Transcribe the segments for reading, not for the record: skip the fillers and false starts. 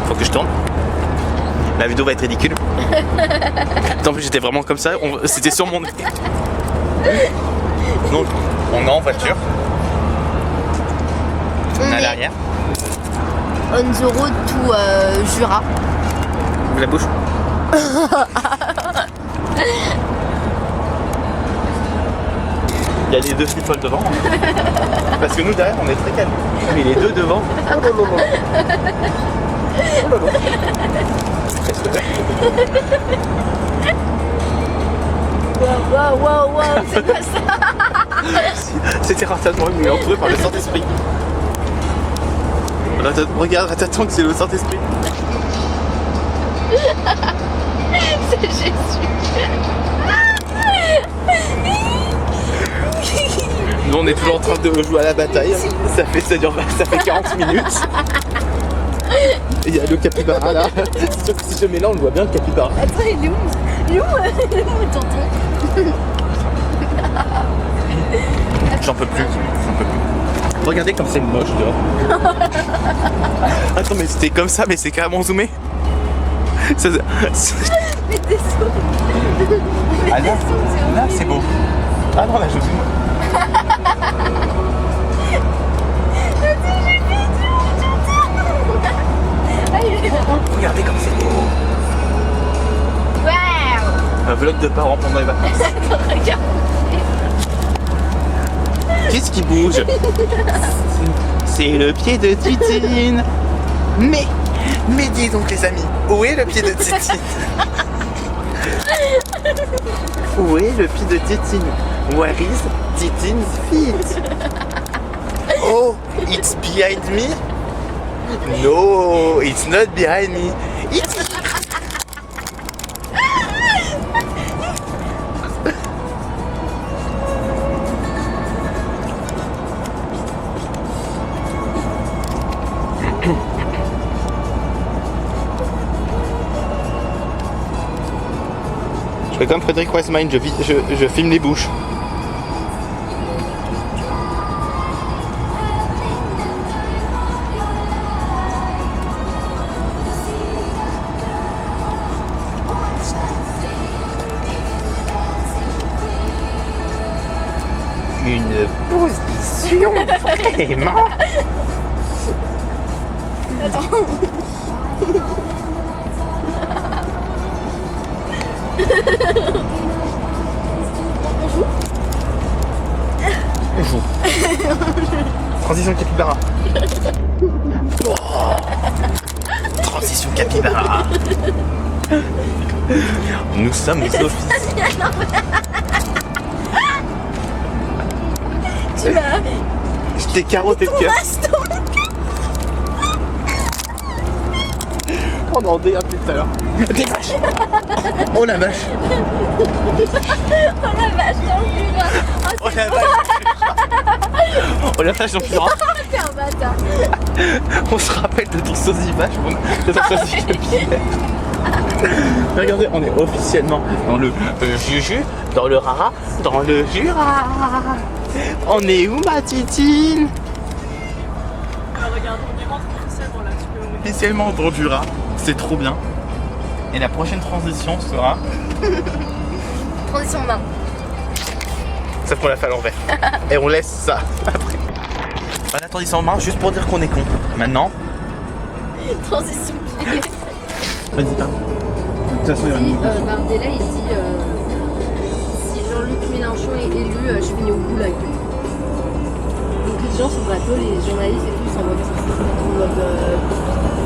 Faut que je tourne. La vidéo va être ridicule. En plus j'étais vraiment comme ça, c'était sur mon... Donc on est en voiture. On est à l'arrière. On the road to Jura. Ouvre la bouche. Il y a les deux flippolles devant. Parce que nous derrière on est très calme. Mais les deux devant. Oh là là là. Oh là là. Wow, c'est quoi ça? C'était ratatoin, mais entouré par le Saint-Esprit. Regarde, Ratatouille, que c'est le Saint-Esprit. C'est Jésus. Nous on est toujours en train de jouer à la bataille. Ça fait 40 minutes. Et il y a le capybara là. C'est sûr que si je mets là on le voit bien le capybara. Attends, il est où? Il est où tonton? J'en peux plus. Regardez comme c'est moche dehors. Attends mais c'était comme ça mais c'est carrément zoomé. Mais désolé. Ah là c'est beau. Ah non là je zoome. Regardez comme c'est beau. Wow. Un vlog de parents pendant les vacances. Regarde. Qu'est-ce qui bouge? C'est le pied de Titine. Mais dis donc les amis, où est le pied de Titine? Où est le pied de Titine? Where is Titine's feet? Oh, it's behind me? No, it's not behind me. It's... Je fais comme Frédéric Wiseman, je filme les bouches. Une position vraiment. Attends. On joue. Transition capybara. Oh. Transition capybara. Nous sommes les offices. Tu m'as... Je t'ai carotté le cœur. On en dé depuis tout à l'heure. Des vaches. Oh la vache. Oh la vache dans le Jura. Oh la vache. Oh la vache dans le Jura. T'es un bâtard. On se rappelle de Toursosi vache. De Toursosi Pierre. Regardez, on est officiellement dans le Juju, dans le Rara, dans le Jura. On est où ma Titine? Regarde, on y rentre officiellement là, tu peux... Officiellement dans le Jura, c'est trop bien. Et la prochaine transition sera... Transition main. Sauf qu'on l'a fait à l'envers. Et on laisse ça après. On a transition en main juste pour dire qu'on est con. Maintenant... Transition pied. Vas-y, parle. De toute façon, il y a une Bardella, il dit si Jean-Luc Mélenchon est élu, je finis au goulag. Donc les gens sur le plateau, les journalistes et tout, ils sont en mode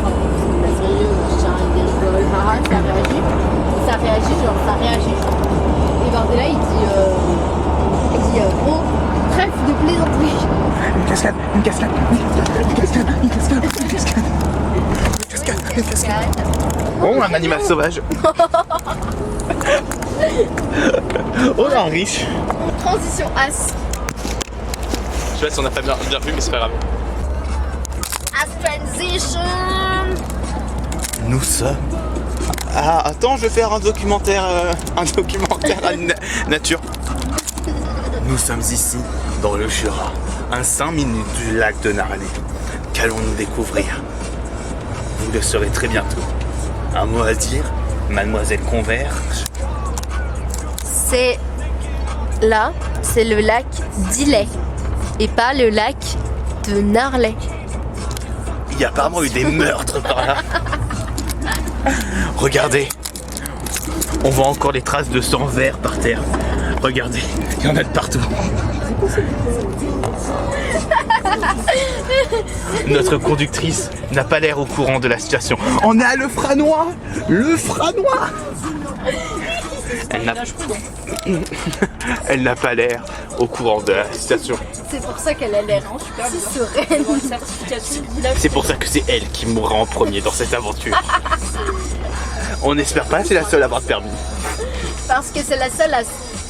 enfin, la sérieux, machin, ils rigolent, haha, ça réagit. Ça réagit, genre ça réagit. Et Bardella, il dit oh, trêve de plaisanterie. Une cascade, une cascade, une cascade, une cascade, une cascade, une cascade. Une cascade. Oh, un animal sauvage. Oh, un riche. Transition as. Je sais pas si on a pas bien vu, mais c'est pas grave. As transition. Nous sommes... Ah, attends, je vais faire un documentaire à nature. Nous sommes ici, dans le Jura, à 5 minutes du lac de Narné. Qu'allons-nous découvrir? Vous le saurez très bientôt. Un mot à dire, mademoiselle Converge? C'est là, c'est le lac d'Ilay et pas le lac de Narley. Il y a apparemment eu des meurtres par là. Regardez. On voit encore les traces de sang vert par terre. Regardez, il y en a de partout. Notre conductrice n'a pas l'air au courant de la situation. On est à Le Franois. Le Franois. Elle n'a pas l'air au courant de la situation. C'est pour ça qu'elle a l'air si sereine. C'est pour ça que c'est elle qui mourra en premier dans cette aventure. On n'espère pas, c'est la seule à avoir le permis. Parce que c'est la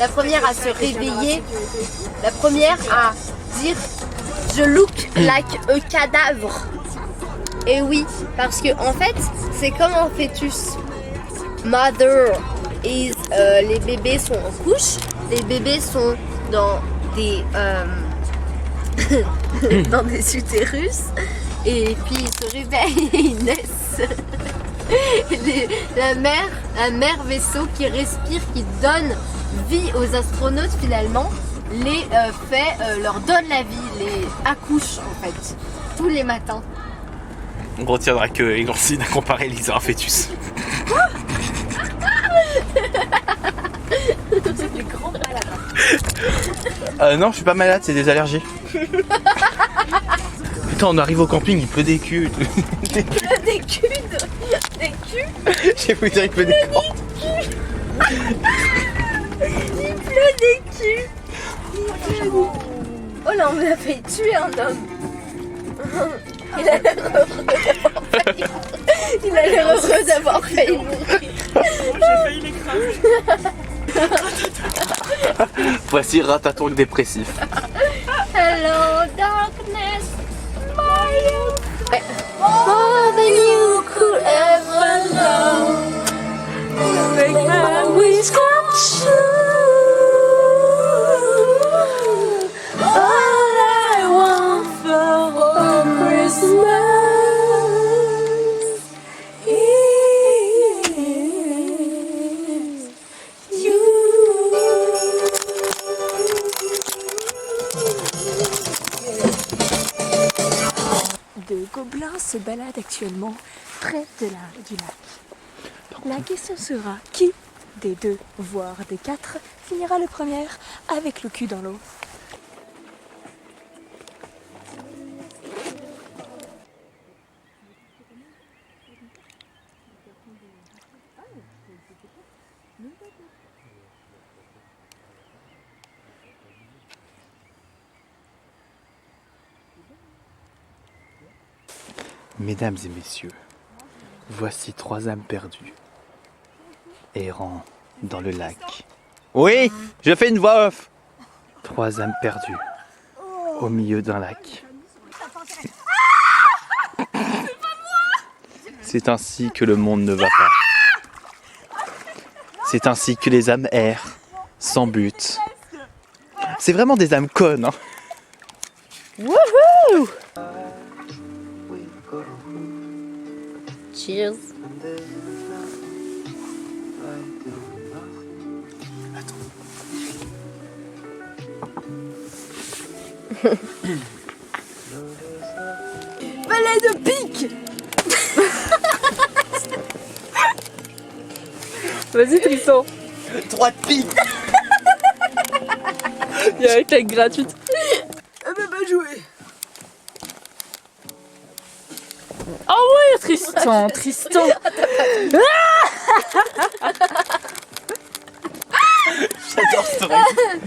première à se réveiller, la première à dire je look like a cadavre. Et oui, parce que en fait, c'est comme un fœtus. Mother is, les bébés sont en couche, les bébés sont dans des dans des utérus et puis ils se réveillent et ils naissent. La mère vaisseau qui respire, qui donne vie aux astronautes finalement, les leur donne la vie, les accouche en fait, tous les matins. On retiendra que Eglantine a comparé Lisa à un fœtus. C'est des grands malades. Non, je suis pas malade, c'est des allergies. Putain, on arrive au camping, il pleut des culs. Des culs. J'ai voulu dire il pleut des corps. Il pleut des culs. Oh là, on a fait tuer un homme. Il a l'air heureux d'avoir failli mourir. J'ai failli l'écraser. Voici Rataton le dépressif. Hello darkness, my old friend. More than you could ever know. Make my wish come true. All I want for Christmas is you. Deux gobelins se baladent actuellement près du lac. La question sera qui des deux, voire des quatre, finira le premier avec le cul dans l'eau. Mesdames et messieurs, voici 3 âmes perdues, errant dans le lac. Oui, je fais une voix off. 3 âmes perdues, au milieu d'un lac. C'est ainsi que le monde ne va pas. C'est ainsi que les âmes errent, sans but. C'est vraiment des âmes connes, hein. Wouhou! Cheers. Palais de pique. Vas-y Tristan. 3 de pique. Il y a une claque gratuite. Eh ben, pas joué. Oh ouais, Tristan. J'adore ce story.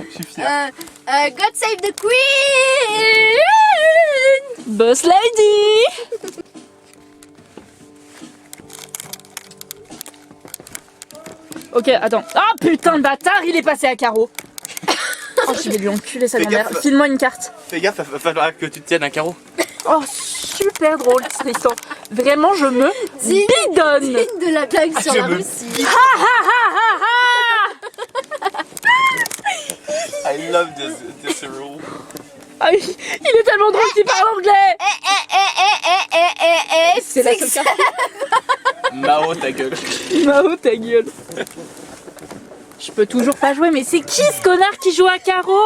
Je suis fier. God save the queen. Boss lady. Ok, attends. Ah putain de bâtard, il est passé à carreau. Oh, je vais lui enculer sa Fais grand-mère. gaffe. File-moi une carte. Fais gaffe, il va falloir que tu te tiennes un carreau. Oh, super drôle, Tristan. Vraiment, je me bidonne. De la blague sur je la me- Russie. I love this rule. Ah, il est tellement drôle qu'il parle anglais. C'est la seule carte. Mao, ta gueule. Mao, ta gueule. Je peux toujours pas jouer, mais c'est qui ce connard qui joue à carreau?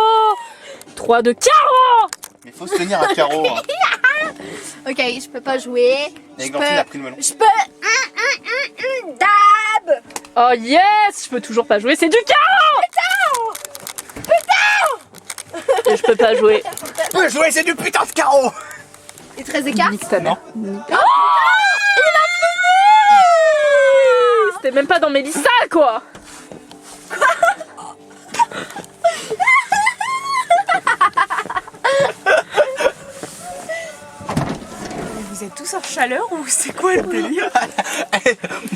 3 de carreau. Mais faut se tenir à carreau. Hein. Ok, je peux pas jouer. Églantine a pris le melon. Je peux. Dab. Oh yes, je peux toujours pas jouer, c'est du carreau. Et je peux pas jouer. Je peux jouer, c'est du putain de carreau. Et 13 écarts. Nique ta mère. Non. Il a fini. C'était même pas dans Mélissa, quoi. Vous êtes tous en chaleur ou c'est quoi le délire?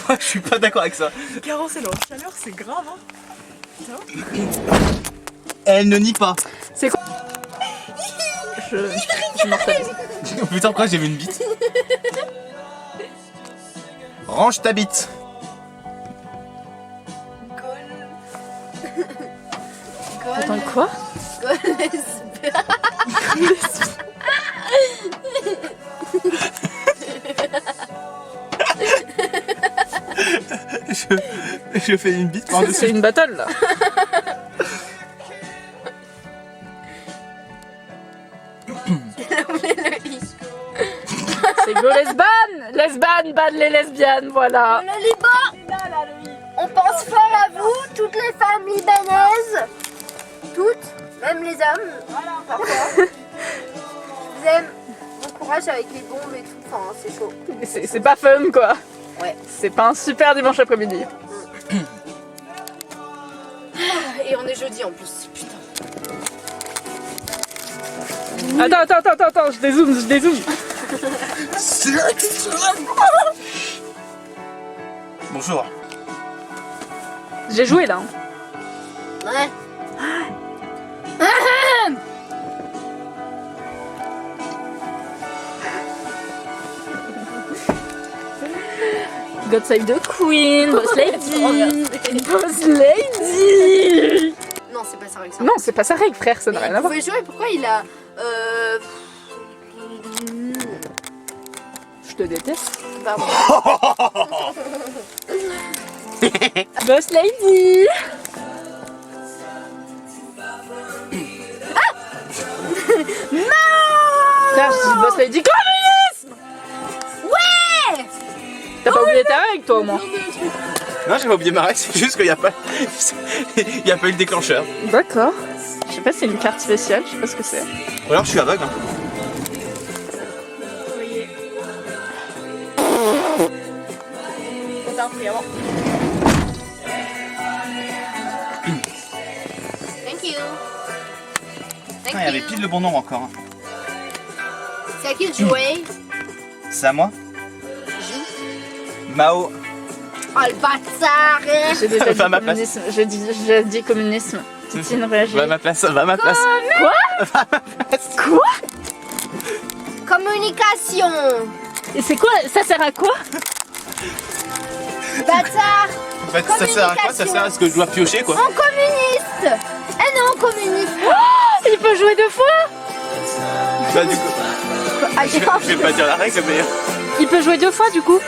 Moi, je suis pas d'accord avec ça. Carence, elle est en chaleur, c'est grave, hein. Elle ne nie pas. C'est quoi? Je m'ortalise. Putain, pourquoi j'ai vu une bite? Range ta bite. Attends, quoi? Je fais une bite par-dessus. C'est une battle là. C'est go lesban. Lesban, ban les lesbiennes, voilà. Le Liban. On pense fort à vous, toutes les femmes libanaises. Toutes, même les hommes. Voilà, parfois. Je vous aime. Bon courage avec les bombes et tout. Enfin, c'est chaud. C'est pas fun quoi. Ouais. C'est pas un super dimanche après-midi. Et on est jeudi en plus. Putain. Attends, je dézoome. Bonjour. J'ai joué là. Ouais. God save the queen, boss lady. Boss lady. Non, c'est pas ça avec ça. Non, c'est pas sa règle, frère, ça n'a rien à Vous voir. pouvez jouer, pourquoi il a. Je te déteste. Pardon. Boss lady. Frère, je dis boss lady communisme. Ouais. T'as pas oublié ta règle toi au moins? Non, j'ai pas oublié ma règle, c'est juste qu'il n'y a pas. Il y a pas eu le déclencheur. D'accord. Je sais pas si c'est une carte spéciale, je sais pas ce que c'est. Ou alors je suis aveugle. Hein. Thank you. Putain, il y avait pile le bon nombre encore. Hein. C'est à qui de jouer? C'est à moi. Mao. Oh le bâtard. J'ai déjà dit Va à ma place. communisme. J'ai dit communisme. Titine réagit. Va à ma place, va à ma place. Quoi? Va à ma place. Quoi? Communication. Et c'est quoi? Ça sert à quoi? Bâtard. En fait, ça sert à quoi? Ça sert à ce que je dois piocher quoi. En communiste. Eh non, communiste. Oh, il peut jouer 2 fois? Bah du coup, Ah, je vais pas dire la règle mais... Il peut jouer 2 fois du coup?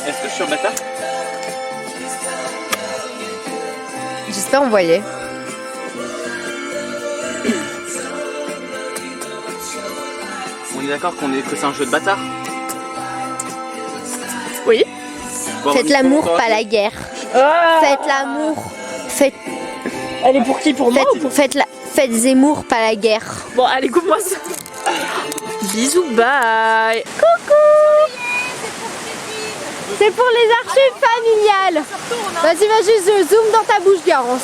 Est-ce que je suis en bâtard? J'espère envoyer. On est d'accord que c'est un jeu de bâtard? Oui. Bon, Faites on- l'amour, on- pas la guerre. Ah, Faites l'amour. Faites, elle est pour qui? Pour moi ou pour... faites Zemmour, pas la guerre. Bon, allez, coupe-moi ça. Bisous, bye. C'est pour les archives familiales. Vas-y, vas-y, zoom dans ta bouche, Garance.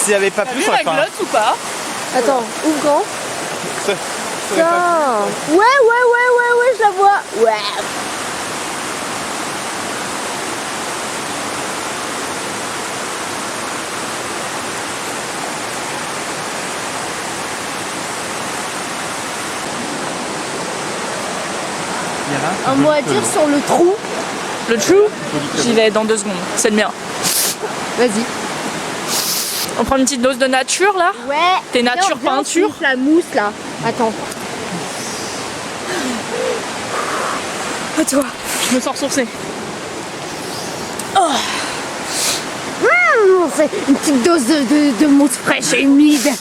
S'il n'y avait pas plus, Vu on la aurait pas... glotte ou pas? Attends, ouvre grand. Ça aurait pas- Putain. Ouais, je la vois. Ouais. Il y en a un qui Un veut mot à que- dire sur le trou. Le true, j'y vais dans 2 secondes. C'est le mien. Vas-y. On prend une petite dose de nature là. Ouais. T'es nature Viens, on peinture. souffle la mousse là. Attends. À toi. Je me sens ressourcée. On fait une petite dose de mousse fraîche et humide.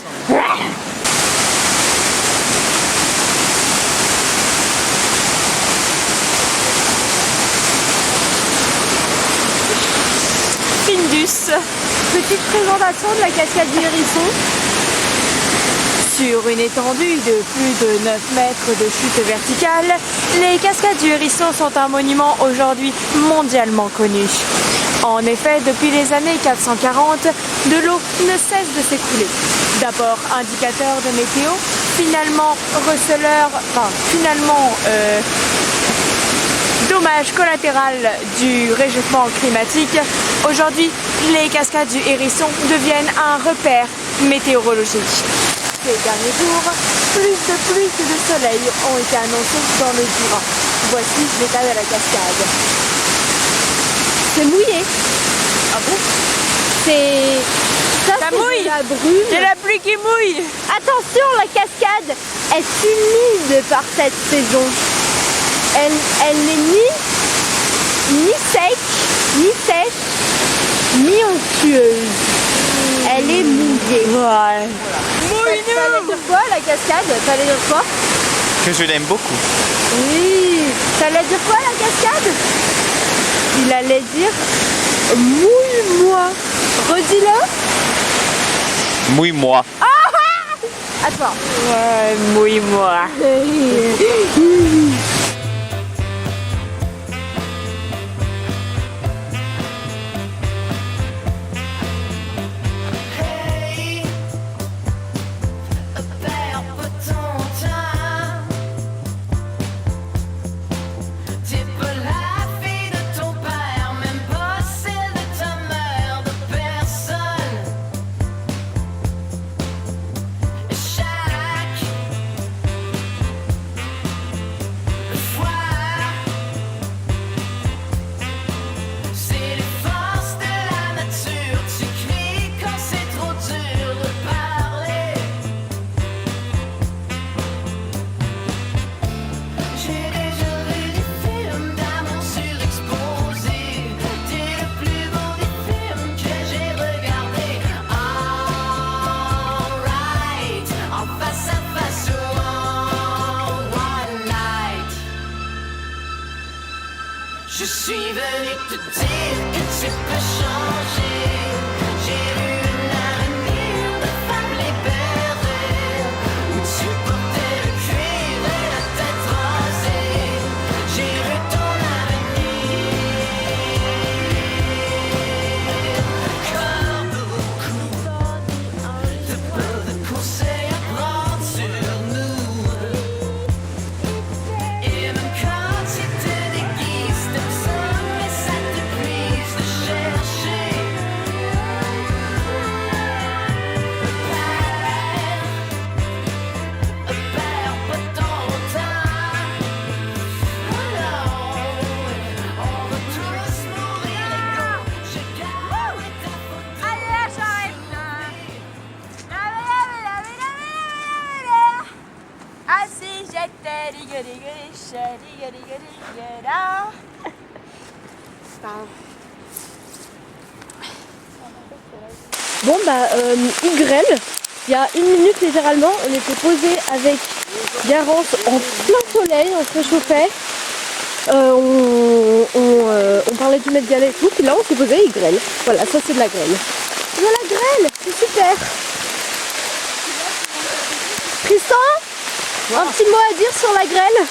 Findus. Petite présentation de la cascade du Hérisson. Sur une étendue de plus de 9 mètres de chute verticale, les cascades du Hérisson sont un monument aujourd'hui mondialement connu. En effet, depuis les années 440, de l'eau ne cesse de s'écouler. D'abord indicateur de météo, finalement receleur, dommage collatéral du réchauffement climatique. Aujourd'hui, les cascades du Hérisson deviennent un repère météorologique. Ces derniers jours, plus de pluie que de soleil ont été annoncés dans le Jura. Voici l'état de la cascade. C'est mouillé. Ah bon? C'est... Ça mouille. de la brume. C'est la pluie qui mouille. Attention, la cascade est humide par cette saison. Elle n'est ni sèche, ni onctueuse. Elle est mouillée. Ouais. T'allais dire quoi, la cascade? T'allais dire quoi? Que je l'aime beaucoup. Oui. T'allais dire quoi, la cascade? Il allait dire mouille-moi. Redis-le. Mouille-moi. À toi. Ouais, mouille-moi. Je suis venue te dire que tu peux changer. J'ai vu un avenir de femme libérée, où tu portais le cuir et la tête rasée. J'ai vu ton avenir. Comme beaucoup de peu de conseils à prendre sur nous. Et même quand tu te déguises de ça, mais ça te brise de chercher. Perds pas ton temps. Alors, on va tous mourir égaux. Je garde ta photo. Allez, là, j'arrête là. Ah si j'étais Bon bah Ygrel, il y a 1 minute littéralement, on était posé avec Garance en plein soleil, on se réchauffait, on parlait du Met Gala et tout, puis là on s'est posé à Ygrel. Voilà, ça c'est de la grêle. De la grêle, c'est super. Tristan, un petit mot à dire sur la grêle?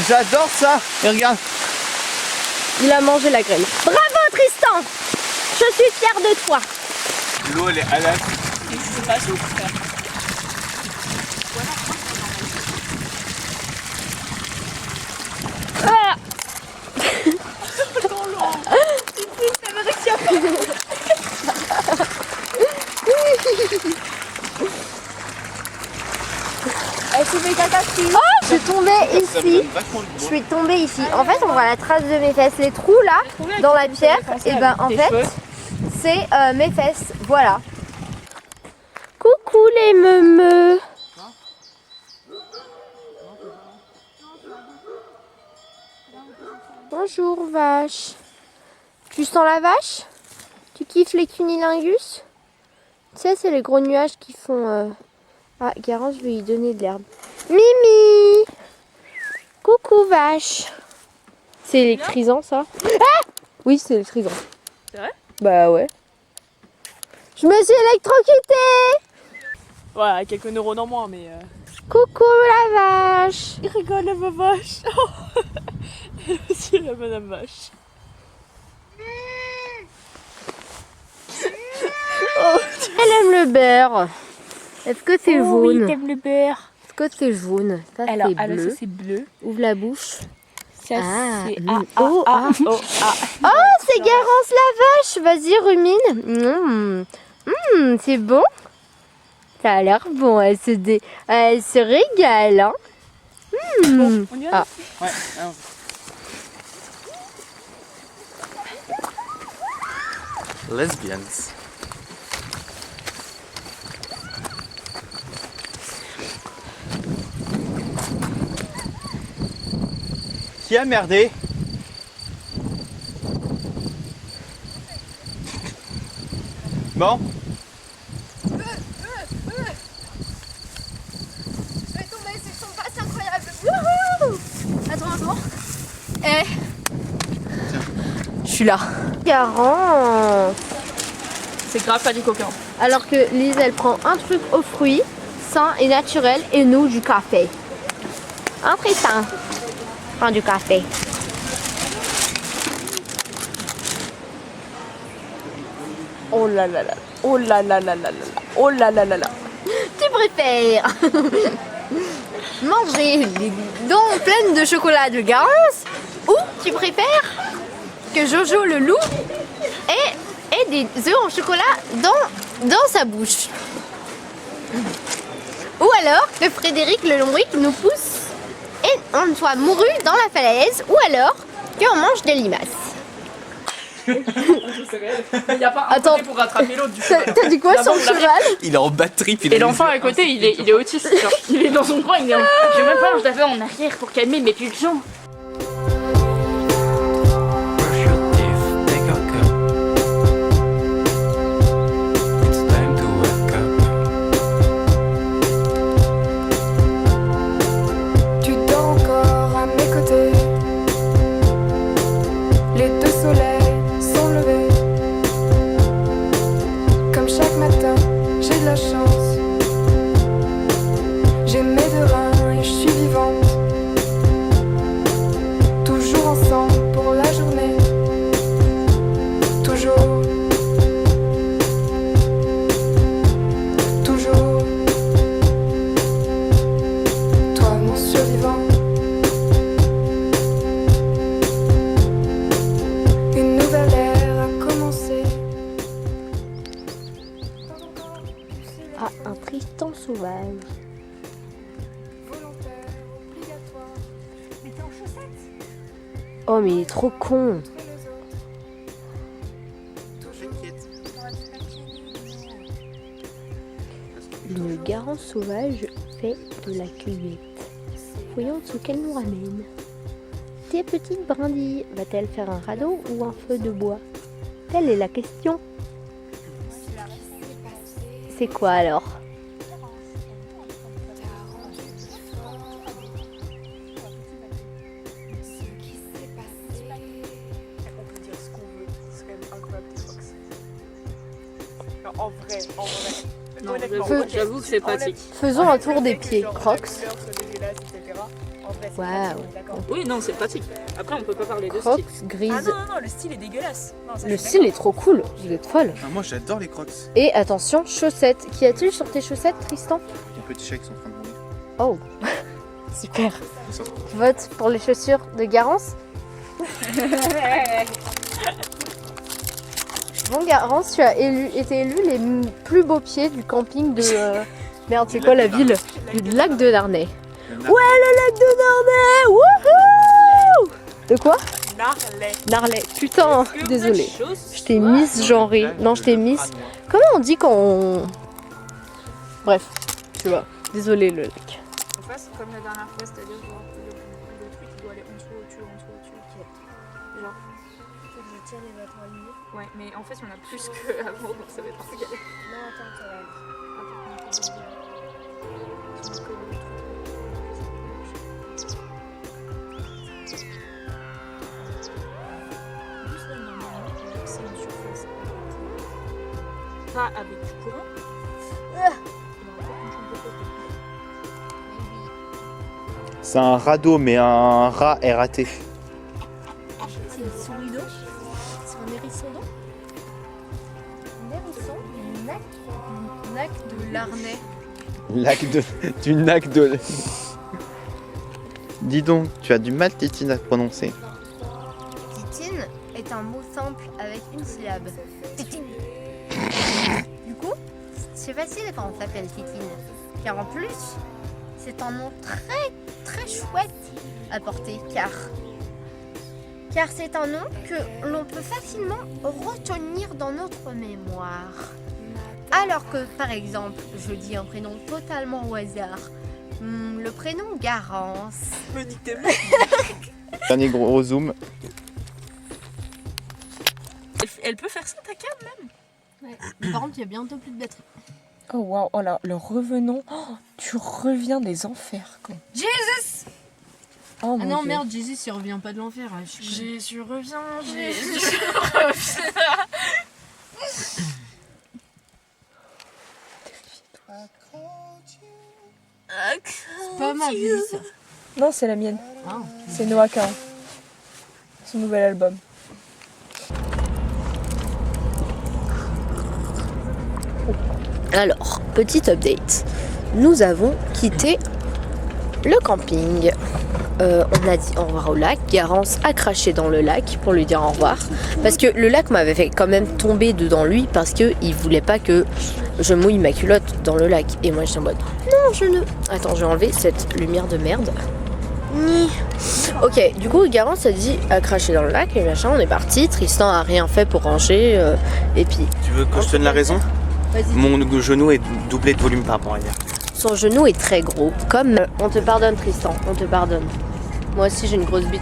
J'adore ça. Et regarde. Il a mangé la grêle. Bravo Tristan, je suis fière de toi. L'eau elle est à la... C'est pas souple. Ah. Elle se fait caca dessus. Oh Je suis tombée ici. Je suis tombée ici. En fait, on voit la trace de mes fesses. Les trous là, dans la pierre, et ben en fait, c'est mes fesses. Voilà. Coucou les meumeux. Bonjour vache. Tu sens la vache? Tu kiffes les cunilingus? Tu sais, c'est les gros nuages qui font... Ah, Garance, je vais lui donner de l'herbe. Mimi! Coucou vache. C'est électrisant ça? Ah! Oui, c'est électrisant. C'est vrai? Bah ouais. Je me suis électrocutée! Ouais, quelques neurones en moins, mais... Coucou la vache! Il rigole, la vache. Elle aussi, la madame vache. Elle aime le beurre. Est-ce que c'est Oh oui, jaune? t'aimes le beurre. Est-ce que c'est jaune? Ça Alors, c'est bleu. ça c'est bleu. Ouvre la bouche. Ça Ah, c'est... oh, c'est Garance la vache. Vas-y, rumine. C'est bon. Ça a l'air bon. Elle se régale. Hein. Bon, on y va. Ah. Ouais, lesbians. Qui a merdé? Bon, Je vais tomber, c'est son passe incroyable. Wouhou! Attends. Je suis là. Garance. C'est grave pas du coquin. Alors que Lise, elle prend un truc aux fruits, sain et naturel, et nous, du café. Un très sain. Prends du café. Oh là là là. Oh là là là là là. Oh là là là là. Tu préfères manger des dents pleines de chocolat de Garance ou tu préfères que Jojo le loup ait des œufs en chocolat dans sa bouche? Ou alors que Frédéric le lombric nous pousse et on soit mouru dans la falaise, ou alors qu'on mange des limaces. Il n'y a pas un Attends. côté pour rattraper l'autre du cheval. T'as dit quoi sur le D'abord, on cheval? il est en batterie. Et l'enfant à côté, il est autiste. Genre, il est dans son coin, il est en... J'ai même pas, je l'avais en arrière pour calmer mes pulsions. Brush your teeth, take a cup. It's time to wake up. Tu dors encore à mes côtés. Les deux soleils sont levés. Comme chaque matin, j'ai de la chance. J'ai mes deux reins et je suis vivante. Toujours ensemble pour la journée. Toujours. Toujours. Toi, mon survivant. Une nouvelle ère a commencé. Ah, un Tristan sauvage. Volontaire, obligatoire. Mais t'es en chaussettes? Oh mais il est trop con. Le Garance sauvage fait de la cueillette. Voyons ce qu'elle nous ramène. Tes petites brindilles, va-t-elle faire un radeau ou un feu de bois? Telle est la question. C'est quoi alors? On peut dire ce qu'on veut, c'est quand même incroyable tes Crocs. En vrai. Non, Honnêtement, j'avoue que c'est pratique. Faisons un tour des pieds. Crocs. Waouh. Oui, non, c'est pratique. Après, on peut pas parler de Crocs style. grises. Ah non, le style est dégueulasse. Non, ça, Le je suis style est trop cool. Vous êtes folle. Ah, moi j'adore les crocs. Et attention, chaussettes. Qu'y a-t-il sur tes chaussettes, Tristan? Les petits chats qui sont en train de mourir. Oh, super. Vote pour les chaussures de Garance. Bon, Garance, tu as été élu les plus beaux pieds du camping de... Merde, c'est quoi la ville? Du lac de Darney. Ouais, le lac de Narlet. Wouhou! De quoi? Narlet. Putain, désolée. Je t'ai misgenré. Non, je t'ai mis. Comment on dit quand on. Bref, tu vois. Désolée, le lac. On fasse comme la dernière fois, c'est-à-dire genre le truc il doit aller en dessous, au-dessus, en dessous, au-dessus. Genre. Faut que je tire les vêtements alignés. Ouais, mais en fait, il y en a plus qu'avant, donc ça va être un peu galère. Non, attends, ça va aller. Pas avec du courant. C'est un radeau, mais un rat raté. C'est une souris d'eau. C'est un hérisson d'eau. Un hérisson, une nac de Larnais. Du lac de. Dis donc, tu as du mal, Tétine, à te prononcer. Titine est un mot simple avec une syllabe. Titine. Du coup, c'est facile quand on s'appelle Titine. Car en plus, c'est un nom très chouette à porter. Car c'est un nom que l'on peut facilement retenir dans notre mémoire. Alors que, par exemple, je dis un prénom totalement au hasard. Le prénom Garance. Dernier gros zoom. Elle peut faire ça, ta cam même? Ouais. Par contre, il y a bientôt plus de batterie. Oh waouh, oh là, le revenant. Oh, tu reviens des enfers, quoi. Jesus! Oh mon Ah non, Dieu. merde, Jésus, il revient pas de l'enfer. Jésus reviens, C'est pas ma vie, ça. Non, c'est la mienne. Ah. C'est Noah Kahan. Son nouvel album. Alors, petit update. Nous avons quitté le camping. On a dit au revoir au lac. Garance a craché dans le lac pour lui dire au revoir. Parce que le lac m'avait fait quand même tomber dedans lui parce qu'il voulait pas que je mouille ma culotte dans le lac. Et moi j'étais en mode non, je ne. Attends, je vais enlever cette lumière de merde. Ni. Ok, du coup Garance a craché dans le lac et machin, on est parti. Tristan a rien fait pour ranger. Et puis. Tu veux que je te donne la raison? Vas-y. Mon genou est doublé de volume par rapport à hier. Son genou est très gros. Comme on te pardonne Tristan, on te pardonne. Moi aussi j'ai une grosse bite,